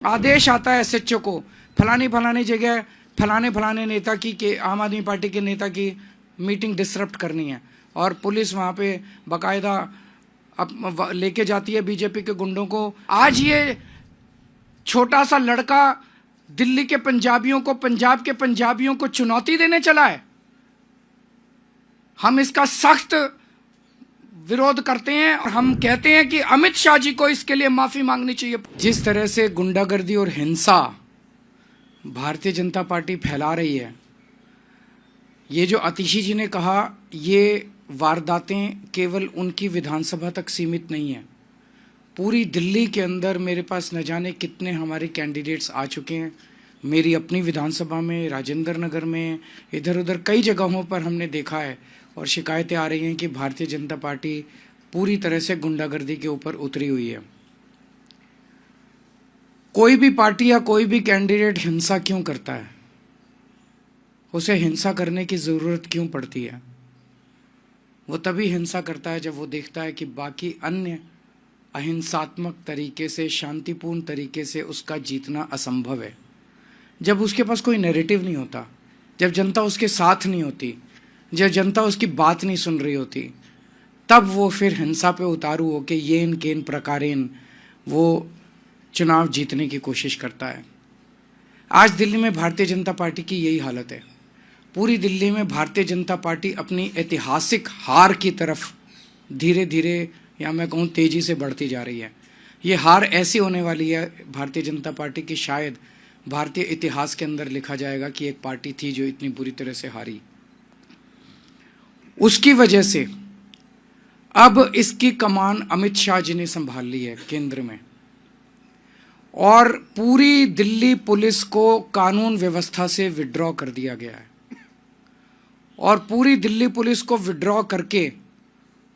आदेश आता है एसएचओ को फलानी फलानी जगह फलाने फलाने नेता की के आम आदमी पार्टी के नेता की मीटिंग डिसरप्ट करनी है और पुलिस वहाँ पे बाकायदा लेके जाती है बीजेपी के गुंडों को। आज ये छोटा सा लड़का दिल्ली के पंजाबियों को, पंजाब के पंजाबियों को चुनौती देने चला है। हम इसका सख्त विरोध करते हैं और हम कहते हैं कि अमित शाह जी को इसके लिए माफी मांगनी चाहिए। जिस तरह से गुंडागर्दी और हिंसा भारतीय जनता पार्टी फैला रही है, ये जो आतिशी जी ने कहा, ये वारदातें केवल उनकी विधानसभा तक सीमित नहीं है। पूरी दिल्ली के अंदर मेरे पास न जाने कितने हमारे कैंडिडेट्स आ चुके हैं। मेरी अपनी विधानसभा में, राजेंद्र नगर में, इधर उधर कई जगहों पर हमने देखा है और शिकायतें आ रही हैं कि भारतीय जनता पार्टी पूरी तरह से गुंडागर्दी के ऊपर उतरी हुई है। कोई भी पार्टी या कोई भी कैंडिडेट हिंसा क्यों करता है? उसे हिंसा करने की ज़रूरत क्यों पड़ती है? वो तभी हिंसा करता है जब वो देखता है कि बाकी अन्य अहिंसात्मक तरीके से, शांतिपूर्ण तरीके से उसका जीतना असंभव है। जब उसके पास कोई नैरेटिव नहीं होता, जब जनता उसके साथ नहीं होती, जब जनता उसकी बात नहीं सुन रही होती, तब वो फिर हिंसा पे उतारू होके येन केन प्रकारेन वो चुनाव जीतने की कोशिश करता है। आज दिल्ली में भारतीय जनता पार्टी की यही हालत है। पूरी दिल्ली में भारतीय जनता पार्टी अपनी ऐतिहासिक हार की तरफ धीरे धीरे, या मैं कहूँ तेजी से बढ़ती जा रही है। ये हार ऐसी होने वाली है भारतीय जनता पार्टी की, शायद भारतीय इतिहास के अंदर लिखा जाएगा कि एक पार्टी थी जो इतनी बुरी तरह से हारी। उसकी वजह से अब इसकी कमान अमित शाह जी ने संभाल ली है केंद्र में, और पूरी दिल्ली पुलिस को कानून व्यवस्था से विड्रॉ कर दिया गया है। और पूरी दिल्ली पुलिस को विड्रॉ करके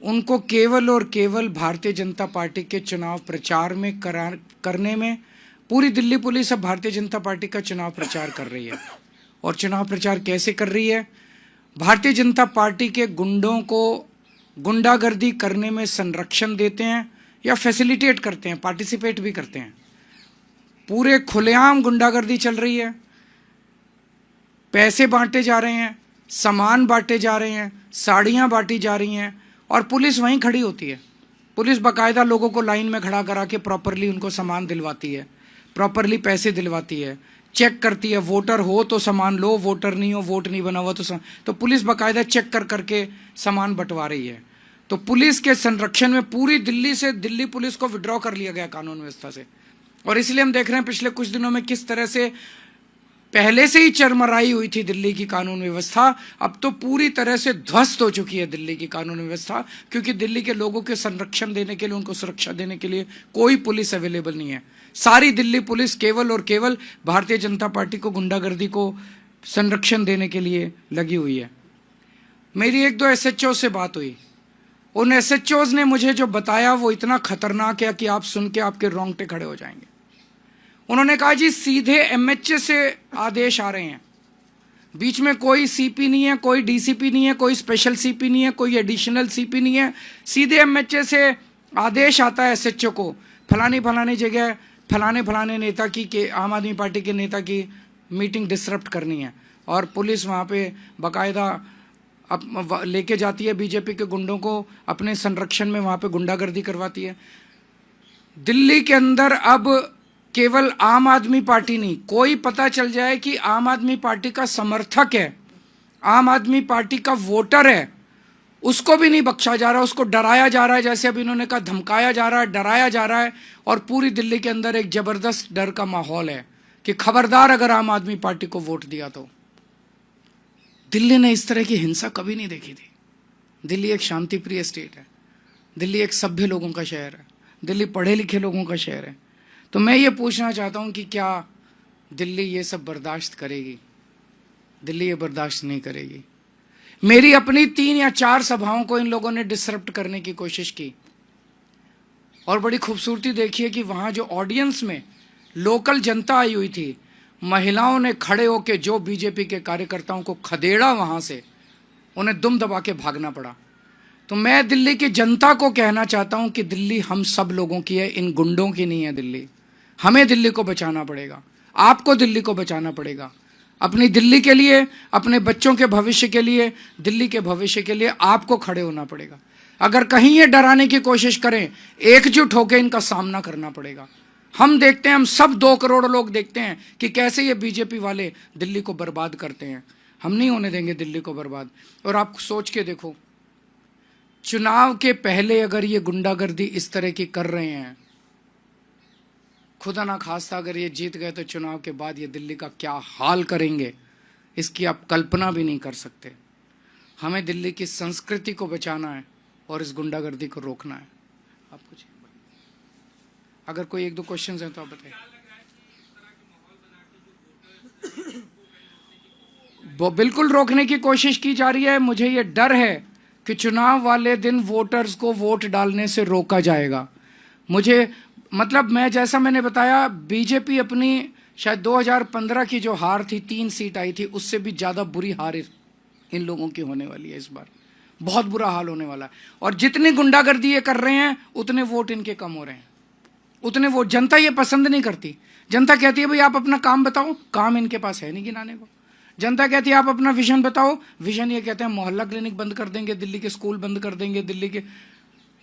उनको केवल और केवल भारतीय जनता पार्टी के चुनाव प्रचार में करने में, पूरी दिल्ली पुलिस अब भारतीय जनता पार्टी का चुनाव प्रचार कर रही है। और चुनाव प्रचार कैसे कर रही है? भारतीय जनता पार्टी के गुंडों को गुंडागर्दी करने में संरक्षण देते हैं या फैसिलिटेट करते हैं, पार्टिसिपेट भी करते हैं। पूरे खुलेआम गुंडागर्दी चल रही है, पैसे बांटे जा रहे हैं, सामान बांटे जा रहे हैं, साड़ियाँ बांटी जा रही हैं और पुलिस वहीं खड़ी होती है। पुलिस बाकायदा लोगों को लाइन में खड़ा करा के प्रॉपरली उनको सामान दिलवाती है, प्रॉपरली पैसे दिलवाती है, चेक करती है। वोटर हो तो सामान लो, वोटर नहीं हो, वोट नहीं बना हुआ तो पुलिस बाकायदा चेक कर करके सामान बंटवा रही है। तो पुलिस के संरक्षण में पूरी दिल्ली से दिल्ली पुलिस को विड्रॉ कर लिया गया कानून व्यवस्था से। और इसलिए हम देख रहे हैं पिछले कुछ दिनों में किस तरह से पहले से ही चरमराई हुई थी दिल्ली की कानून व्यवस्था, अब तो पूरी तरह से ध्वस्त हो चुकी है दिल्ली की कानून व्यवस्था, क्योंकि दिल्ली के लोगों के संरक्षण देने के लिए, उनको सुरक्षा देने के लिए कोई पुलिस अवेलेबल नहीं है। सारी दिल्ली पुलिस केवल और केवल भारतीय जनता पार्टी को, गुंडागर्दी को संरक्षण देने के लिए लगी हुई है। मेरी एक दो एसएचओ से बात हुई, उन एसएचओज ने मुझे जो बताया वो इतना खतरनाक है कि आप सुन के आपके रोंगटे खड़े हो जाएंगे। उन्होंने कहा जी सीधे एमएचए से आदेश आ रहे हैं, बीच में कोई सीपी नहीं है, कोई डीसीपी नहीं है, कोई स्पेशल सीपी नहीं है, कोई एडिशनल सीपी नहीं है, सीधे एमएचए से आदेश आता है एसएचओ को फलानी फलानी जगह फलाने फलाने नेता की के आम आदमी पार्टी के नेता की मीटिंग डिसरप्ट करनी है। और पुलिस वहाँ पे बाकायदा लेके जाती है बीजेपी के गुंडों को, अपने संरक्षण में वहाँ पे गुंडागर्दी करवाती है। दिल्ली के अंदर अब केवल आम आदमी पार्टी नहीं, कोई पता चल जाए कि आम आदमी पार्टी का समर्थक है, आम आदमी पार्टी का वोटर है, उसको भी नहीं बख्शा जा रहा, उसको डराया जा रहा है। जैसे अभी इन्होंने कहा, धमकाया जा रहा है, डराया जा रहा है। और पूरी दिल्ली के अंदर एक जबरदस्त डर का माहौल है कि खबरदार अगर आम आदमी पार्टी को वोट दिया तो। दिल्ली ने इस तरह की हिंसा कभी नहीं देखी थी। दिल्ली एक शांतिप्रिय स्टेट है, दिल्ली एक सभ्य लोगों का शहर है, दिल्ली पढ़े लिखे लोगों का शहर है। तो मैं ये पूछना चाहता हूँ कि क्या दिल्ली ये सब बर्दाश्त करेगी? दिल्ली ये बर्दाश्त नहीं करेगी। मेरी अपनी 3 या 4 सभाओं को इन लोगों ने डिसरप्ट करने की कोशिश की, और बड़ी खूबसूरती देखिए कि वहाँ जो ऑडियंस में लोकल जनता आई हुई थी, महिलाओं ने खड़े होकर जो बीजेपी के कार्यकर्ताओं को खदेड़ा, वहाँ से उन्हें दुम दबा के भागना पड़ा। तो मैं दिल्ली की जनता को कहना चाहता हूँ कि दिल्ली हम सब लोगों की है, इन गुंडों की नहीं है। दिल्ली हमें दिल्ली को बचाना पड़ेगा, आपको दिल्ली को बचाना पड़ेगा। अपनी दिल्ली के लिए, अपने बच्चों के भविष्य के लिए, दिल्ली के भविष्य के लिए आपको खड़े होना पड़ेगा। अगर कहीं ये डराने की कोशिश करें, एकजुट होकर इनका सामना करना पड़ेगा। हम देखते हैं, हम सब 2 करोड़ लोग देखते हैं कि कैसे ये बीजेपी वाले दिल्ली को बर्बाद करते हैं। हम नहीं होने देंगे दिल्ली को बर्बाद। और आप सोच के देखो, चुनाव के पहले अगर ये गुंडागर्दी इस तरह की कर रहे हैं, खुदा ना खास्ता अगर ये जीत गए तो चुनाव के बाद ये दिल्ली का क्या हाल करेंगे, इसकी आप कल्पना भी नहीं कर सकते। हमें दिल्ली की संस्कृति को बचाना है और इस गुंडागर्दी को रोकना है। आप कुछ अगर कोई 1-2 क्वेश्चंस हैं तो आप बताइए। वो बिल्कुल रोकने की कोशिश की जा रही है। मुझे ये डर है कि चुनाव वाले दिन वोटर्स को वोट डालने से रोका जाएगा। मुझे मतलब मैंने बताया, बीजेपी अपनी शायद 2015 की जो हार थी, 3 सीट आई थी, उससे भी ज़्यादा बुरी हार इन लोगों की होने वाली है। इस बार बहुत बुरा हाल होने वाला है। और जितनी गुंडागर्दी ये कर रहे हैं उतने वोट इनके कम हो रहे हैं, उतने वोट। जनता ये पसंद नहीं करती। जनता कहती है भाई आप अपना काम बताओ, काम इनके पास है नहीं गिनाने को। जनता कहती है आप अपना विजन बताओ, विजन ये कहते हैं मोहल्ला क्लिनिक बंद कर देंगे, दिल्ली के स्कूल बंद कर देंगे, दिल्ली के।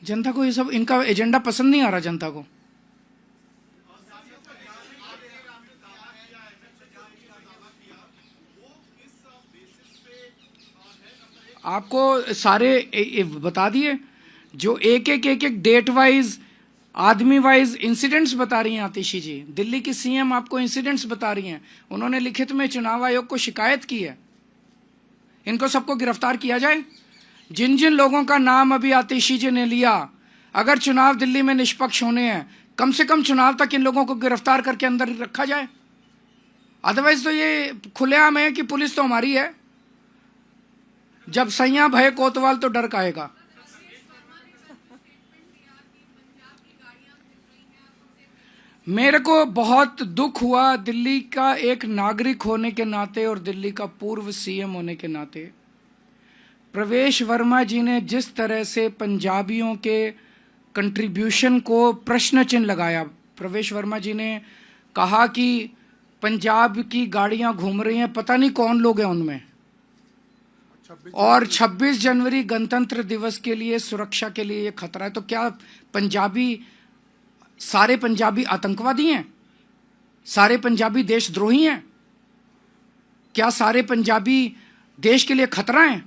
जनता को ये सब, इनका एजेंडा पसंद नहीं आ रहा जनता को। आपको सारे बता दिए, जो एक डेट वाइज, आदमी वाइज इंसिडेंट्स बता रही हैं आतिशी जी। दिल्ली की सीएम आपको इंसिडेंट्स बता रही हैं। उन्होंने लिखित में चुनाव आयोग को शिकायत की है। इनको सबको गिरफ्तार किया जाए। जिन जिन लोगों का नाम अभी आतिशी जी ने लिया, अगर चुनाव दिल्ली में निष्पक्ष होने हैं, कम से कम चुनाव तक इन लोगों को गिरफ्तार करके अंदर रखा जाए। अदरवाइज तो ये खुलेआम है कि पुलिस तो हमारी है। जब सैया भय कोतवाल तो डर काहेगा। मेरे को बहुत दुख हुआ दिल्ली का एक नागरिक होने के नाते और दिल्ली का पूर्व सीएम होने के नाते। प्रवेश वर्मा जी ने जिस तरह से पंजाबियों के कंट्रीब्यूशन को प्रश्न चिन्ह लगाया। प्रवेश वर्मा जी ने कहा कि पंजाब की गाड़ियां घूम रही हैं, पता नहीं कौन लोग हैं उनमें, और 26 जनवरी गणतंत्र दिवस के लिए सुरक्षा के लिए ये खतरा है। तो क्या सारे पंजाबी आतंकवादी हैं? सारे पंजाबी देशद्रोही हैं? क्या सारे पंजाबी देश के लिए खतरा हैं?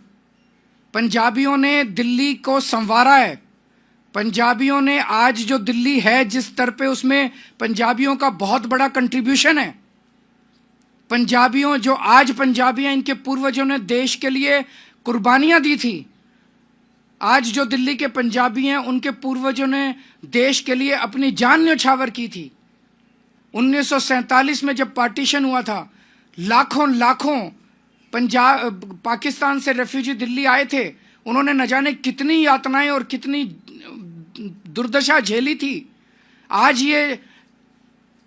पंजाबियों ने दिल्ली को संवारा है। पंजाबियों ने आज जो दिल्ली है जिस स्तर पे, उसमें पंजाबियों का बहुत बड़ा कंट्रीब्यूशन है। पंजाबियों जो आज पंजाबी हैं, इनके पूर्वजों ने देश के लिए कुर्बानियां दी थी। आज जो दिल्ली के पंजाबी हैं, उनके पूर्वजों ने देश के लिए अपनी जान न्यौछावर की थी। 1947 में जब पार्टीशन हुआ था, लाखों पाकिस्तान से रेफ्यूजी दिल्ली आए थे। उन्होंने न जाने कितनी यातनाएं और कितनी दुर्दशा झेली थी। आज ये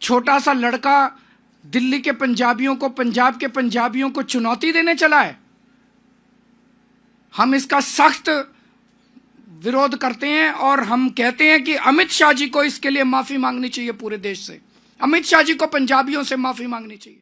छोटा सा लड़का दिल्ली के पंजाबियों को, पंजाब के पंजाबियों को चुनौती देने चला है। हम इसका सख्त विरोध करते हैं और हम कहते हैं कि अमित शाह जी को इसके लिए माफी मांगनी चाहिए पूरे देश से। अमित शाह जी को पंजाबियों से माफी मांगनी चाहिए।